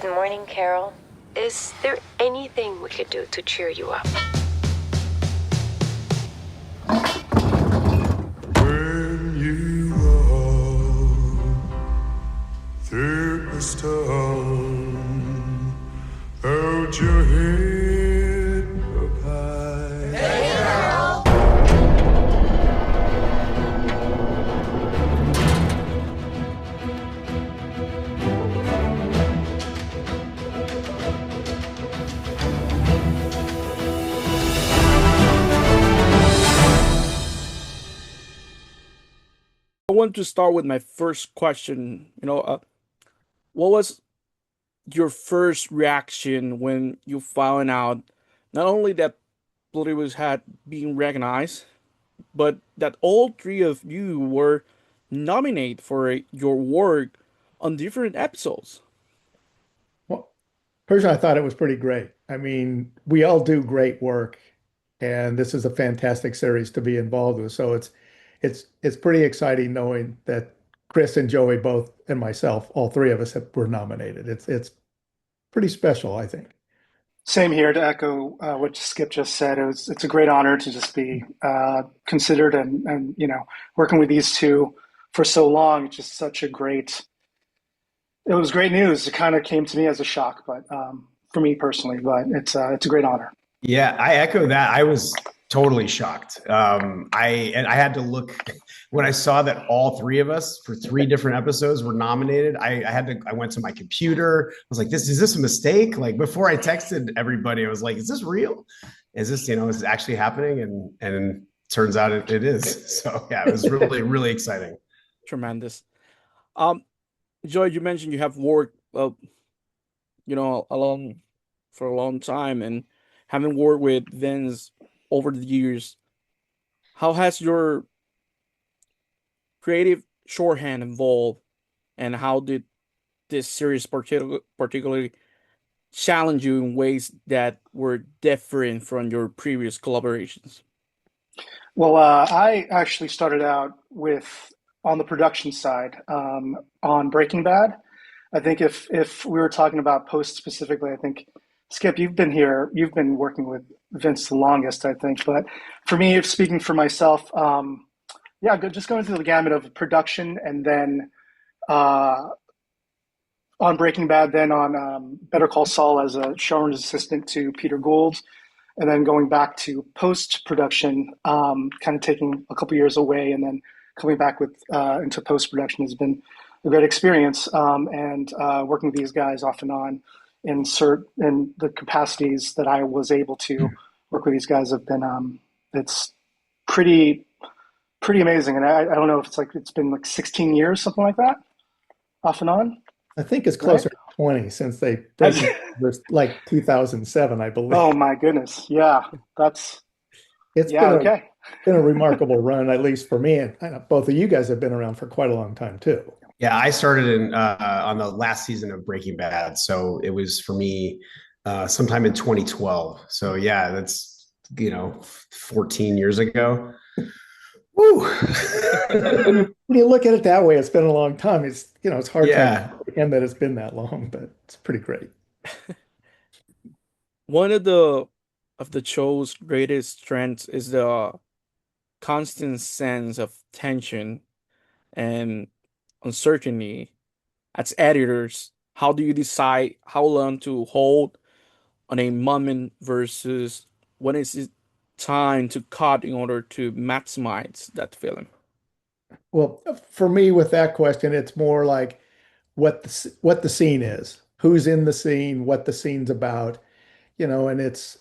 Good morning, Carol. Is there anything we could do to cheer you up? When you walk through the storm, hold your head up high. Hey, Carol! I want to start with my first question. What was your first reaction when you found out not only that Pluribus had been recognized, but that all three of you were nominated for your work on different episodes? Well, personally, I thought it was pretty great. I mean, we all do great work, and this is a fantastic series to be involved with. So it's pretty exciting knowing that Chris and Joey both and myself, all three of us were nominated. It's pretty special, I think. Same here to echo what Skip just said. It's a great honor to just be considered and working with these two for so long. It's just such a great. It was great news. It kind of came to me as a shock, but for me personally, but it's a great honor. Yeah, I echo that. I was totally shocked. I had to look when I saw that all three of us for three different episodes were nominated. I went to my computer. I was like, is this a mistake? Like before I texted everybody, I was like, is this real? Is this, is it actually happening? And turns out it is. So yeah, it was really, really exciting. Tremendous. Joy, you mentioned you have worked, alone for a long time and having worked with Vince over the years. How has your creative shorthand evolved, and how did this series particularly challenge you in ways that were different from your previous collaborations? Well, I actually started out on the production side on Breaking Bad. I think if we were talking about post specifically, I think Skip, you've been working with Vince the longest, I think. But for me, if speaking for myself, just going through the gamut of production, and then on Breaking Bad, then on Better Call Saul as a showrunner's assistant to Peter Gould, and then going back to post-production, kind of taking a couple years away and then coming back into post-production has been a great experience, and working with these guys off and on in the capacities that I was able to work with these guys have been it's pretty amazing. And I don't know if it's been like 16 years, something like that, off and on. I think it's closer to 20 since they was like 2007, I believe. Oh my goodness. Yeah. It's been a remarkable run, at least for me. And I know both of you guys have been around for quite a long time too. Yeah, I started on the last season of Breaking Bad, so it was for me sometime in 2012. So yeah, that's 14 years ago. Woo! When you look at it that way, it's been a long time. It's hard to understand that it's been that long, but it's pretty great. One of the show's greatest strengths is the constant sense of tension and uncertainty. As editors, how do you decide how long to hold on a moment versus when is it time to cut in order to maximize that feeling? Well, for me with that question, it's more like what the scene is, who's in the scene, what the scene's about, and it's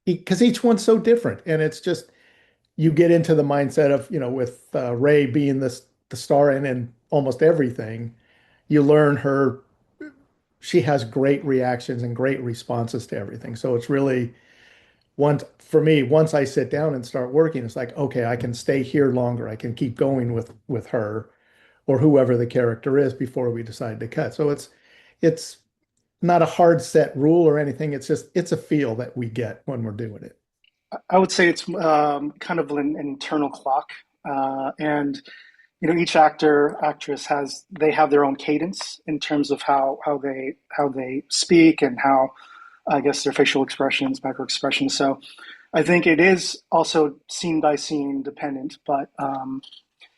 because each one's so different, and it's just you get into the mindset of with Ray being the star in almost everything, you learn her. She has great reactions and great responses to everything. So it's really for me, once I sit down and start working, it's like, okay, I can stay here longer. I can keep going with her or whoever the character is before we decide to cut. So it's not a hard set rule or anything. It's a feel that we get when we're doing it. I would say it's kind of an internal clock. And each actor, actress they have their own cadence in terms of how they speak and how, I guess, their facial expressions, micro expressions. So I think it is also scene by scene dependent, but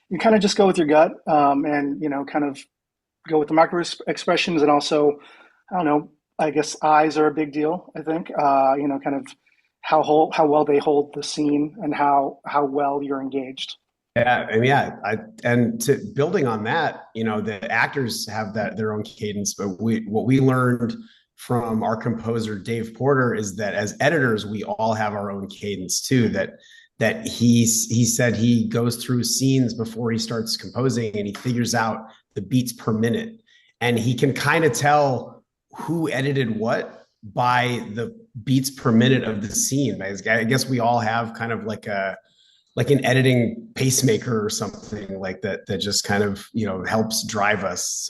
you kind of just go with your gut, and kind of go with the micro expressions, and also, I don't know, I guess eyes are a big deal. I think kind of how well they hold the scene and how well you're engaged. Yeah, I mean, and building on that, the actors have their own cadence, but what we learned from our composer Dave Porter is that as editors, we all have our own cadence too. That he said he goes through scenes before he starts composing, and he figures out the beats per minute, and he can kind of tell who edited what by the beats per minute of the scene. I guess we all have kind of like an editing pacemaker or something like that just kind of helps drive us.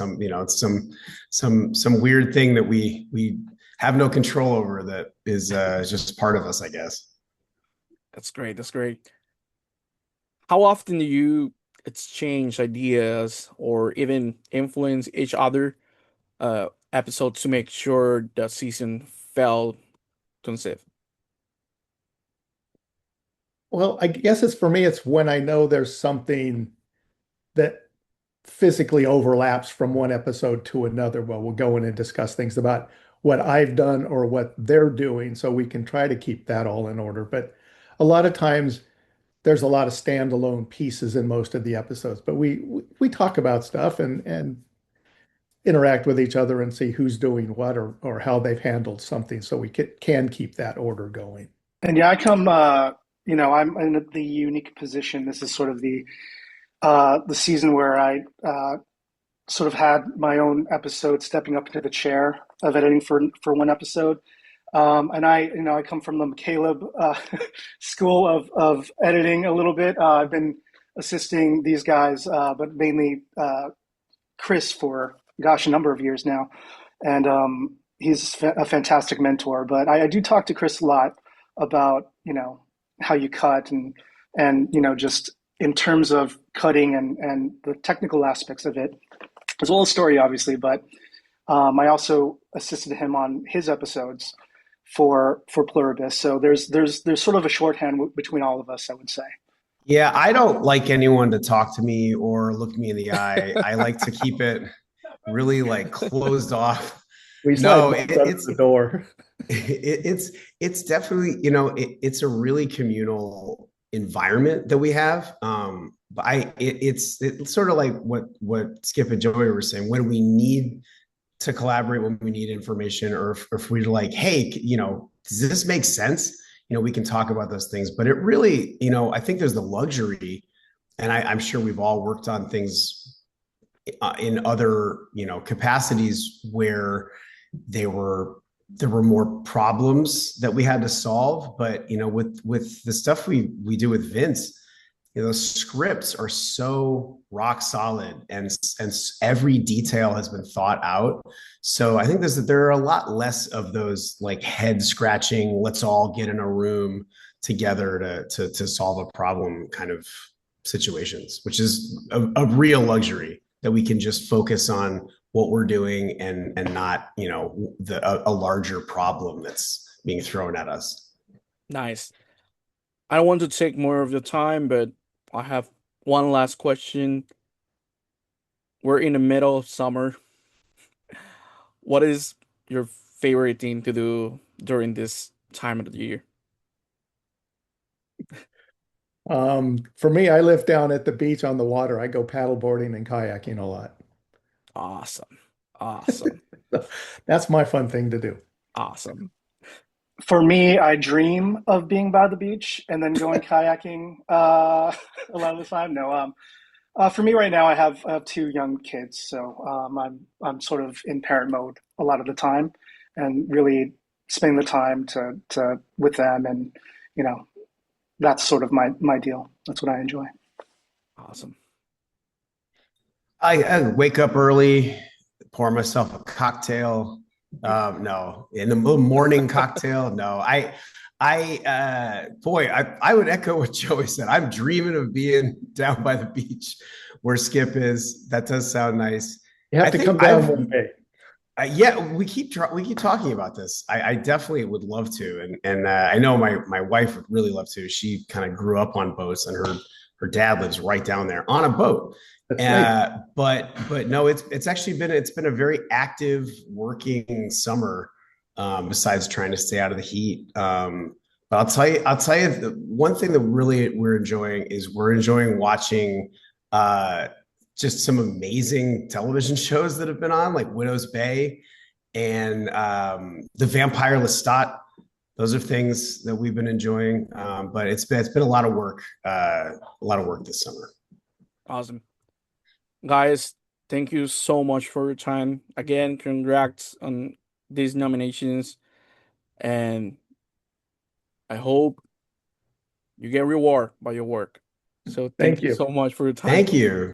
Some weird thing that we have no control over, that is just part of us, I guess. That's great. How often do you exchange ideas or even influence each other episodes to make sure the season felt cohesive? Well, I guess for me, it's when I know there's something that physically overlaps from one episode to another. Well, we'll go in and discuss things about what I've done or what they're doing, so we can try to keep that all in order. But a lot of times there's a lot of standalone pieces in most of the episodes, but we talk about stuff and interact with each other and see who's doing what or how they've handled something, so we can keep that order going. And yeah, I come, I'm in the unique position. This is sort of the season where I sort of had my own episode, stepping up into the chair of editing for one episode. And I come from the McCaleb school of editing a little bit. I've been assisting these guys, but mainly Chris for, a number of years now. And he's a fantastic mentor. But I do talk to Chris a lot about, how you cut and just in terms of cutting and the technical aspects of it, as well as story, obviously. But I also assisted him on his episodes for Pluribus. So there's sort of a shorthand between all of us, I would say. Yeah, I don't like anyone to talk to me or look me in the eye. I like to keep it really closed off. It's the door. It's definitely, it's a really communal environment that we have. But it's sort of like what Skip and Joey were saying, when we need to collaborate, when we need information, or if we're like, hey, does this make sense? We can talk about those things. But it really, I think there's the luxury, and I'm sure we've all worked on things in other, capacities where there were more problems that we had to solve. But, with the stuff we do with Vince, those scripts are so rock solid, and every detail has been thought out. So I think there are a lot less of those head scratching, let's all get in a room together to solve a problem kind of situations, which is a real luxury, that we can just focus on what we're doing and not, a larger problem that's being thrown at us. Nice. I don't want to take more of your time, but I have one last question. We're in the middle of summer. What is your favorite thing to do during this time of the year? For me, I live down at the beach on the water. I go paddleboarding and kayaking a lot. Awesome. That's my fun thing to do. Awesome. For me, I dream of being by the beach and then going kayaking a lot of the time. No, for me right now, I have two young kids, so I'm sort of in parent mode a lot of the time, and really spending the time to with them, and that's sort of my deal. That's what I enjoy. Awesome. I wake up early, pour myself a cocktail. No, in the morning cocktail. No, I would echo what Joey said. I'm dreaming of being down by the beach where Skip is. That does sound nice. You have I to think come down I've- one day. Yeah, we keep talking about this. I definitely would love to, and I know my wife would really love to. She kind of grew up on boats, and her dad lives right down there on a boat. That's right. But no, it's actually been a very active working summer. Besides trying to stay out of the heat. But I'll tell you, the one thing that really we're enjoying watching just some amazing television shows that have been on, like Widow's Bay and The Vampire Lestat. Those are things that we've been enjoying. But it's been a lot of work, this summer. Awesome. Guys, thank you so much for your time. Again, congrats on these nominations, and I hope you get reward by your work. So thank Thank you you. so much for your time. Thank you.